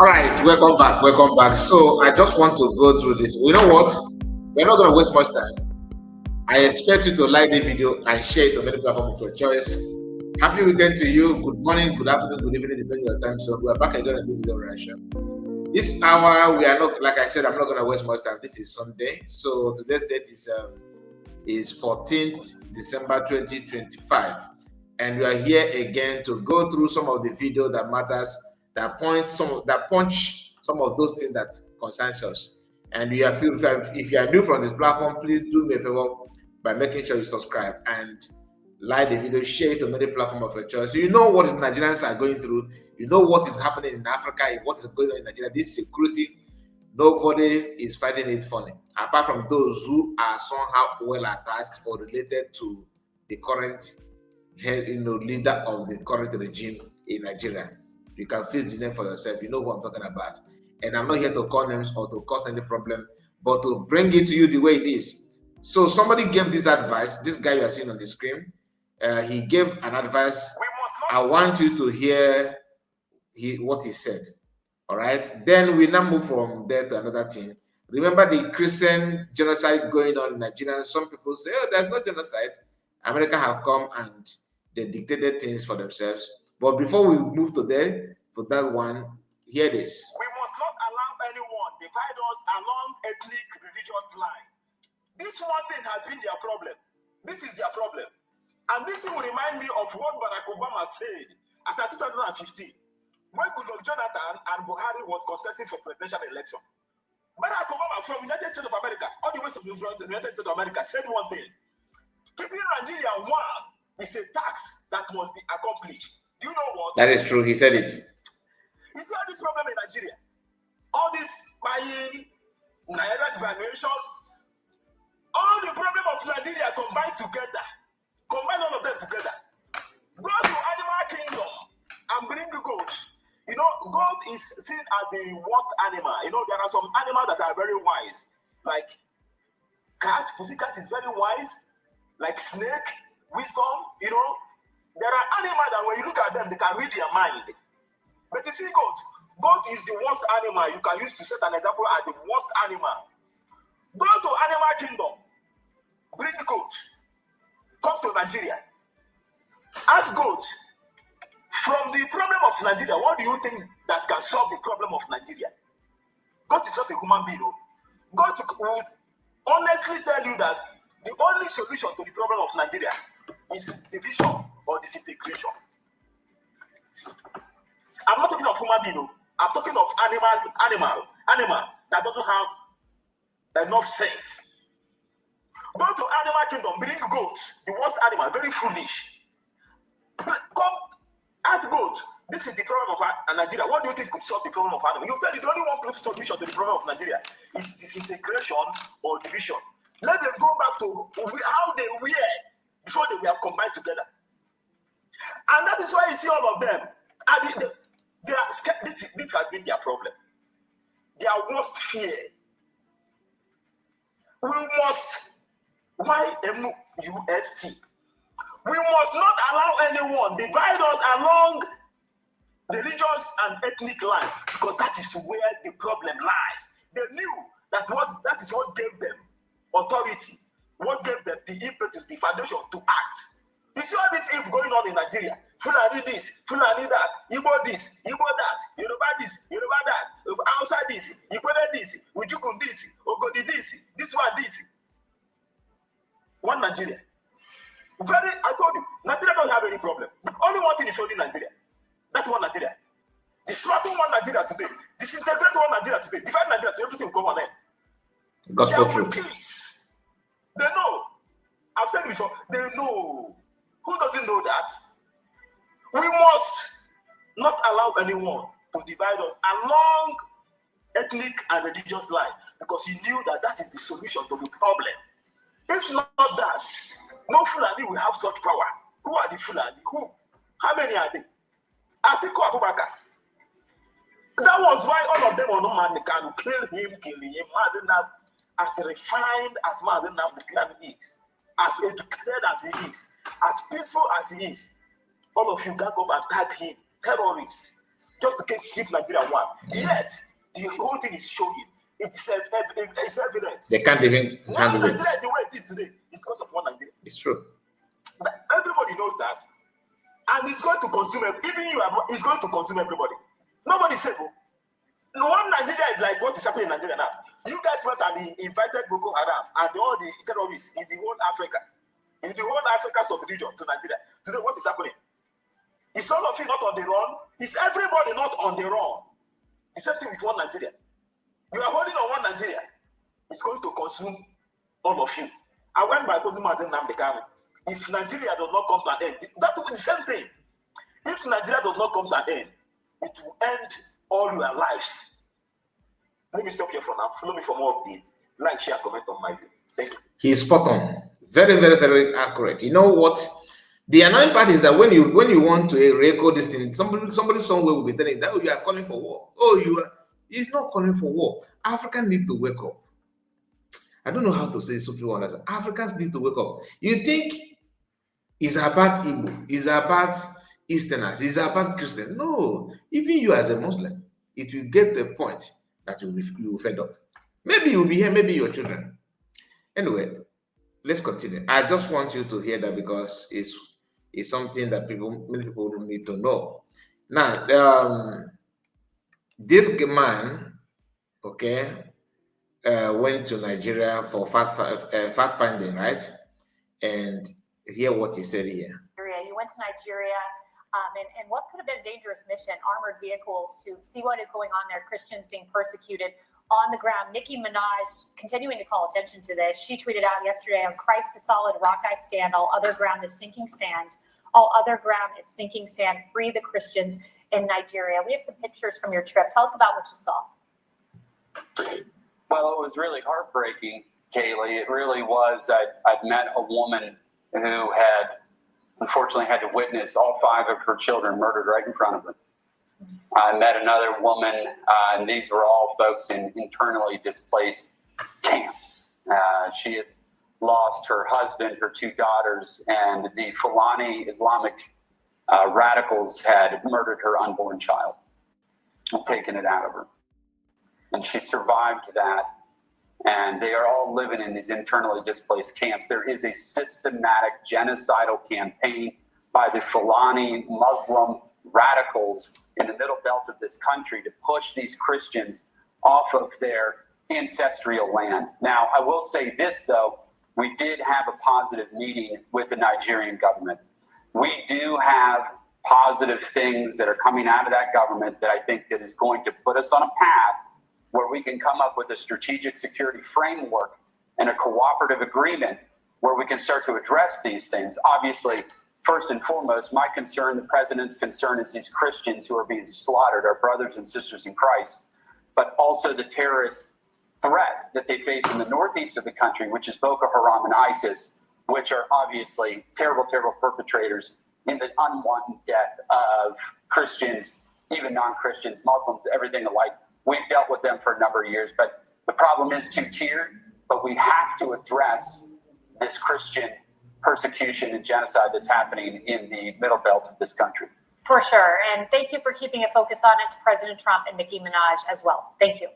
All right, welcome back. Welcome back. So I just want to go through this. You know what? We're not going to waste much time. I expect you to like the video and share it on any platform of your choice. Happy weekend to you. Good morning, good afternoon, good evening, depending on your time. So we are back again on the video reaction. This hour, we are not, like I said, I'm not going to waste much time. This is Sunday. So today's date is 14th December 2025. And we are here again to go through some of the video that matters, that punch some of those things that concerns us. And if you are new from this platform, please do me a favor by making sure you subscribe and like the video, share it on any platform of your choice. Do you know what Nigerians are going through? You know what is happening in Africa, what is going on in Nigeria, this security. Nobody is finding it funny, apart from those who are somehow well attached or related to the current leader of the current regime in Nigeria. You can fix the name for yourself. You know what I'm talking about. And I'm not here to call names or to cause any problem, but to bring it to you the way it is. So somebody gave this advice. This guy you are seeing on the screen, he gave an advice. I want you to hear what he said. All right. Then we now move from there to another thing. Remember the Christian genocide going on in Nigeria? Some people say, oh, there's no genocide. America have come and they dictated things for themselves. But before we move to there, for that one, hear this. We must not allow anyone divide us along ethnic, religious line. This one thing has been their problem. This is their problem. And this thing will remind me of what Barack Obama said after 2015, when Goodluck Jonathan and Buhari was contesting for presidential election. Barack Obama from the United States of America, all the way to the United States of America, said one thing. Keeping Nigeria one is a tax that must be accomplished. Do you know what? That is true. He said it. You see all this problem in Nigeria? All this buying, Naira devaluation, all the problem of Nigeria combined together. Combine all of them together. Go to animal kingdom and bring goats. You know, goat is seen as the worst animal. You know, there are some animals that are very wise. Like cat, pussycat is very wise. Like snake, wisdom, you know. There are animals that when you look at them, they can read your mind. But you see goat. Goat is the worst animal you can use to set an example as the worst animal. Go to animal kingdom. Bring goat. Come to Nigeria. Ask goat. From the problem of Nigeria, what do you think that can solve the problem of Nigeria? Goat is not a human being. Goat would honestly tell you that the only solution to the problem of Nigeria is division or disintegration. I'm not talking of human being. I'm talking of animal that doesn't have enough sense. Go to animal kingdom, bring goats, the worst animal, very foolish. Come, ask goat. This is the problem of Nigeria. What do you think could solve the problem of animal? You tell me the only one solution to the problem of Nigeria is disintegration or division. Let them go back to how they were before they were combined together. And that is why you see all of them. They are scared. This has been their problem. Their worst fear. We must, YMUST. We must not allow anyone divide us along religious and ethnic lines, because that is where the problem lies. They knew that is what gave them authority, what gave them the impetus, the foundation to act. You see all this if going on in Nigeria. Fulani this, Fulani that, Igbo this, Igbo that, Yoruba this, Yoruba that, outside this, Igbo this, Ujukun this, Ogodi this one this. One Nigeria. I told you, Nigeria don't have any problem. The only one thing is holding Nigeria. That's one Nigeria. Dismantle one Nigeria today. Disintegrate one Nigeria today. Divide Nigeria to everything will come on end. Gospel they truth. Peace. They know. I've said it before. They know. Who doesn't know that? We must not allow anyone to divide us along ethnic and religious lines, because he knew that is the solution to the problem. If not that, no Fulani will have such power. Who are the Fulani? Who? How many are they? Atiku Abubakar. That was why all of them on no man can kill him, as refined as Mazen Namdekan is, as educated as he is, as peaceful as he is. All of you got up and tag him, terrorist. just to keep Nigeria one. Yet, the whole thing is showing. It's evident. They can't even handle it. Nigeria, the way it is today, is because of one Nigeria. It's true. Everybody knows that. And it's going to consume, even you, it's going to consume everybody. Nobody's safe. One Nigeria is like what is happening in Nigeria now. You guys went and invited Boko Haram and all the terrorists in the whole Africa, sub-region to Nigeria. Today, what is happening? Is all of you not on the run? Is everybody not on the run? The same thing with one Nigeria. You are holding on one Nigeria. It's going to consume all of you. I went by President Namdekano. If Nigeria does not come to an end, that will be the same thing. If Nigeria does not come to an end, it will end all your lives. Let me stop here for now. Follow me for more of these. Like, share, comment on my video. Thank you. He's spot on. Very, very, very accurate. You know what? The annoying part is that when you want to record this thing, somebody somewhere will be telling that, oh, you are calling for war. Oh, you are. He's not calling for war. Africans need to wake up. I don't know how to say it so people understand. Africans need to wake up. You think it's about Igbo, it's about Easterners, it's about Christians. No, even you as a Muslim, it will get the point that you will fed up. Maybe you'll be here, maybe your children. Anyway, let's continue. I just want you to hear that because it's something that many people need to know. Now, this man, okay, went to Nigeria for fact finding, right? And hear what he said here. You went to Nigeria, and what could have been a dangerous mission, armored vehicles to see what is going on there, Christians being persecuted on the ground. Nicki Minaj continuing to call attention to this. She tweeted out yesterday, on Christ the solid rock I stand, all other ground is sinking sand. All other ground is sinking sand. Free the Christians in Nigeria. We have some pictures from your trip. Tell us about what you saw. Well, it was really heartbreaking, Kaylee. It really was. I'd met a woman who had unfortunately had to witness all 5 of her children murdered right in front of her. I met another woman, and these were all folks in internally displaced camps. She had lost her husband, her 2 daughters, and the Fulani Islamic radicals had murdered her unborn child and taken it out of her. And she survived that. And they are all living in these internally displaced camps. There is a systematic genocidal campaign by the Fulani Muslim radicals in the middle belt of this country to push these Christians off of their ancestral land. Now, I will say this, though. We did have a positive meeting with the Nigerian government. We do have positive things that are coming out of that government that I think that is going to put us on a path where we can come up with a strategic security framework and a cooperative agreement where we can start to address these things. Obviously, first and foremost, my concern, the president's concern, is these Christians who are being slaughtered, our brothers and sisters in Christ, but also the terrorist threat that they face in the northeast of the country, which is Boko Haram and ISIS, which are obviously terrible, terrible perpetrators in the unwanted death of Christians, even non-Christians, Muslims, everything alike. We've dealt with them for a number of years, but the problem is 2-tiered, but we have to address this Christian persecution and genocide that's happening in the middle belt of this country. For sure. And thank you for keeping a focus on it to President Trump and Nicki Minaj as well. Thank you.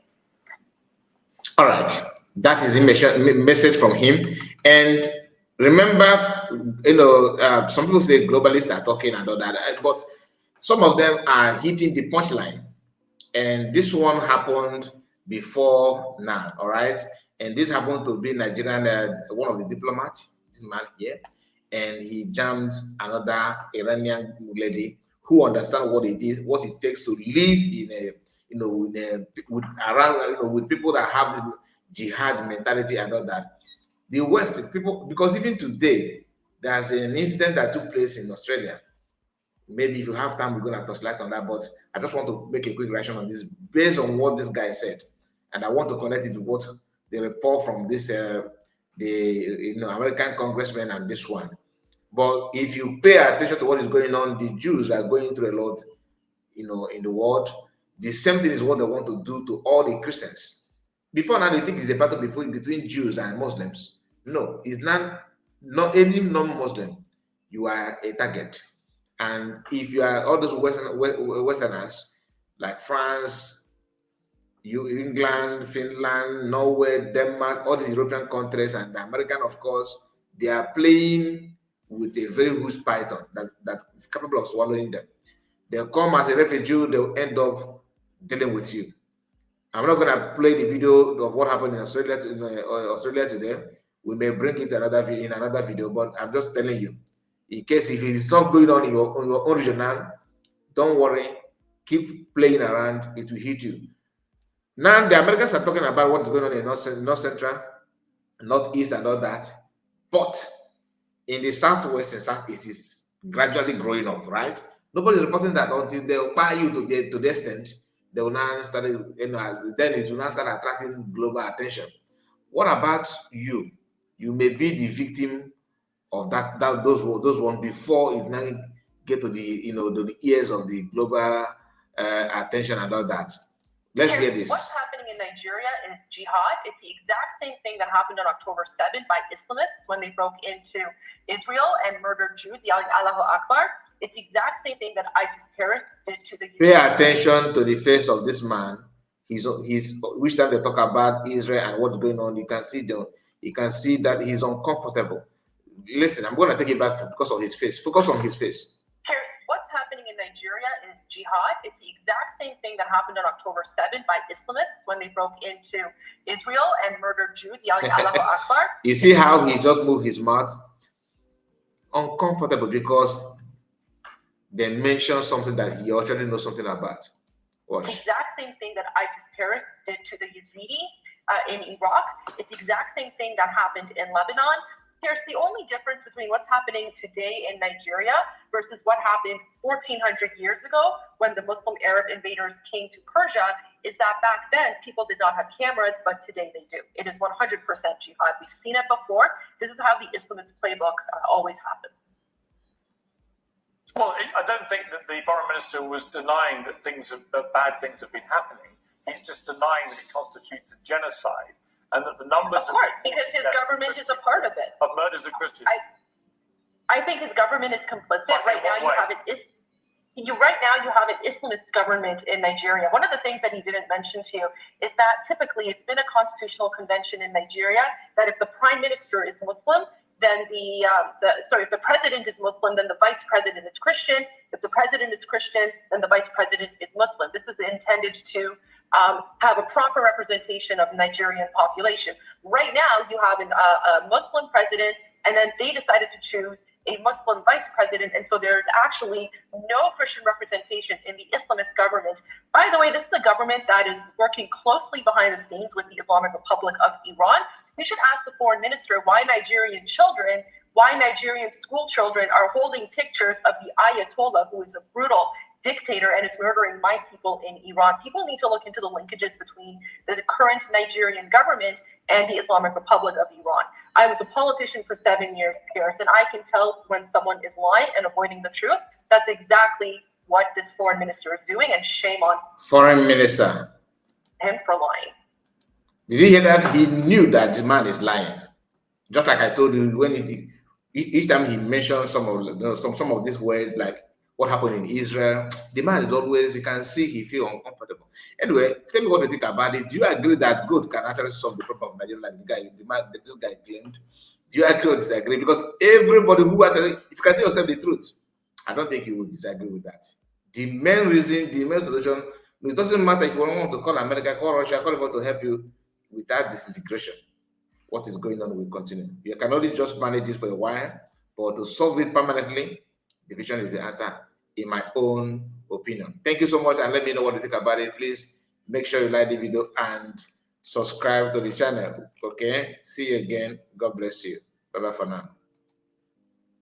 All right. That is the message from him. And remember, some people say globalists are talking and all that, but some of them are hitting the punchline. And this one happened before now, all right? And this happened to be Nigerian, one of the diplomats, this man here, and he jammed another Iranian lady who understands what it is, what it takes to live with people that have the jihad mentality and all that. The West people, because even today, there's an incident that took place in Australia. Maybe if you have time, we're going to touch light on that. But I just want to make a quick reaction on this based on what this guy said. And I want to connect it to what the report from this, American congressman and this one. But if you pay attention to what is going on, the Jews are going through a lot, in the world. The same thing is what they want to do to all the Christians. Before now, they think it's a battle between Jews and Muslims. No, it's not any non-Muslim. You are a target. And if you are all those Westerners, like France, England, Finland, Norway, Denmark, all these European countries, and the American, of course, they are playing with a very huge python that is capable of swallowing them. They'll come as a refugee, they'll end up dealing with you. I'm not gonna play the video of what happened in Australia today. We may bring it in another video, but I'm just telling you, in case if it's not going on in your own regional, don't worry, keep playing around, it will hit you. Now the Americans are talking about what's going on in North Central, Northeast, and all that, but in the Southwest and Southeast, it's gradually growing up, right? Nobody's reporting that until they'll buy you to the extent they will now start, then it will now start attracting global attention. What about you? You may be the victim of those ones before it now get to the ears of the global attention and all that. Let's hear this. What's happening in Nigeria is jihad. It's the exact same thing that happened on October 7th by Islamists when they broke into Israel and murdered Jews, yelling Allahu Akbar. It's the exact same thing that ISIS terrorists did to the Pay attention to the face of this man. He's which time they talk about Israel and what's going on, you can see that he's uncomfortable. Listen, I'm going to take it back because of his face. Focus on his face. Here's what's happening in Nigeria is jihad. It's the exact same thing that happened on October 7th by Islamists when they broke into Israel and murdered Jews, yelling Allahu Akbar. You see how he just moved his mouth? Uncomfortable because they mentioned something that he already knows something about. Watch. The exact same thing that ISIS terrorists did to the Yazidis in Iraq. It's the exact same thing that happened in Lebanon. Here's the only difference between what's happening today in Nigeria versus what happened 1,400 years ago when the Muslim Arab invaders came to Persia is that back then people did not have cameras, but today they do. It is 100% jihad. We've seen it before. This is how the Islamist playbook always happens. Well, I don't think that the foreign minister was denying that bad things have been happening. He's just denying that it constitutes a genocide and that the numbers of course, because his government is a part of it. Of murders of Christians. I think his government is complicit. Right now, you have an Islamist government in Nigeria. One of the things that he didn't mention to you is that typically it's been a constitutional convention in Nigeria that if the prime minister is Muslim, then if the president is Muslim, then the vice president is Christian. If the president is Christian, then the vice president is Muslim. This is intended to have a proper representation of the Nigerian population. Right now, you have a Muslim president, and then they decided to choose a Muslim vice president, and so there's actually no Christian representation in the Islamist government. By the way, this is a government that is working closely behind the scenes with the Islamic Republic of Iran. We should ask the foreign minister why Nigerian school children are holding pictures of the Ayatollah, who is a brutal dictator and is murdering my people in Iran. People need to look into the linkages between the current Nigerian government and the Islamic Republic of Iran. I was a politician for 7 years, Pierce, and I can tell when someone is lying and avoiding the truth. That's exactly what this foreign minister is doing, and shame on foreign minister him for lying. Did you hear that? He knew that the man is lying. Just like I told you, when each time he mentioned some of these words, like what happened in Israel, the man is always, you can see he feels uncomfortable. Anyway, tell me what you think about it. Do you agree that good can actually solve the problem of Nigeria, like this guy claimed? Do you agree or disagree? Because everybody who actually, if you can tell yourself the truth, I don't think you would disagree with that. The main reason, the main solution, it doesn't matter if you want to call America, call Russia, call everyone to help you without disintegration. What is going on will continue. You can only just manage it for a while, but to solve it permanently, division is the answer, in my own opinion. Thank you so much, and let me know what you think about it. Please make sure you like the video and subscribe to the channel. Okay? See you again. God bless you. Bye-bye for now.